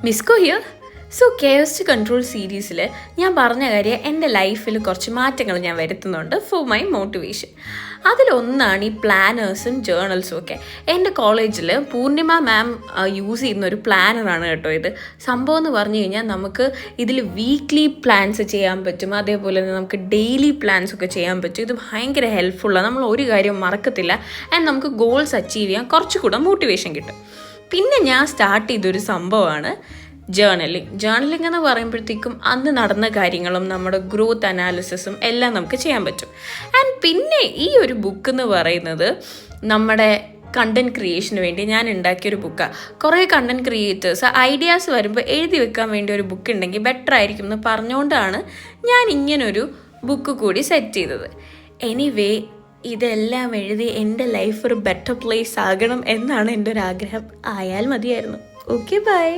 മിസ്കോ here. So chaos control സീരീസിൽ ഞാൻ പറഞ്ഞ കാര്യം എൻ്റെ ലൈഫിൽ കുറച്ച് മാറ്റങ്ങൾ ഞാൻ വരുത്തുന്നുണ്ട് ഫോർ മൈ മോട്ടിവേഷൻ. അതിലൊന്നാണ് ഈ പ്ലാനേഴ്സും ജേർണൽസും ഒക്കെ. എൻ്റെ കോളേജിൽ പൂർണിമ മാം യൂസ് ചെയ്യുന്ന ഒരു പ്ലാനറാണ് കേട്ടോ ഇത്. സംഭവം എന്ന് പറഞ്ഞു കഴിഞ്ഞാൽ നമുക്ക് ഇതിൽ വീക്ക്ലി പ്ലാൻസ് ചെയ്യാൻ പറ്റും, അതേപോലെ തന്നെ നമുക്ക് ഡെയിലി പ്ലാൻസ് ഒക്കെ ചെയ്യാൻ പറ്റും. ഇത് ഭയങ്കര ഹെൽപ്ഫുള്ളാണ്. നമ്മൾ ഒരു കാര്യം മറക്കത്തില്ല ആൻഡ് നമുക്ക് ഗോൾസ് അച്ചീവ് ചെയ്യാൻ കുറച്ചുകൂടെ മോട്ടിവേഷൻ കിട്ടും. പിന്നെ ഞാൻ സ്റ്റാർട്ട് ചെയ്തൊരു സംഭവമാണ് ജേർണലിംഗ് എന്ന് പറയുമ്പോഴത്തേക്കും അന്ന് നടന്ന കാര്യങ്ങളും നമ്മുടെ ഗ്രോത്ത് അനാലിസിസും എല്ലാം നമുക്ക് ചെയ്യാൻ പറ്റും. ആൻഡ് പിന്നെ ഈ ഒരു ബുക്ക് എന്ന് പറയുന്നത് നമ്മുടെ കണ്ടൻറ് ക്രിയേഷന് വേണ്ടി ഞാൻ ഉണ്ടാക്കിയൊരു ബുക്കാണ്. കുറേ കണ്ടൻറ് ക്രിയേറ്റേഴ്സ് ഐഡിയാസ് വരുമ്പോൾ എഴുതി വെക്കാൻ വേണ്ടി ഒരു ബുക്ക് ഉണ്ടെങ്കിൽ ബെറ്റർ ആയിരിക്കും എന്ന് പറഞ്ഞുകൊണ്ടാണ് ഞാൻ ഇങ്ങനൊരു ബുക്ക് കൂടി സെറ്റ് ചെയ്തത്. എനിവേ, ഇതെല്ലാം എഴുതി എൻ്റെ ലൈഫ് ഒരു ബെറ്റർ പ്ലേസ് ആകണം എന്നാണ് എൻ്റെ ഒരു ആഗ്രഹം. ആയാൽ മതിയായിരുന്നു. Okay, by.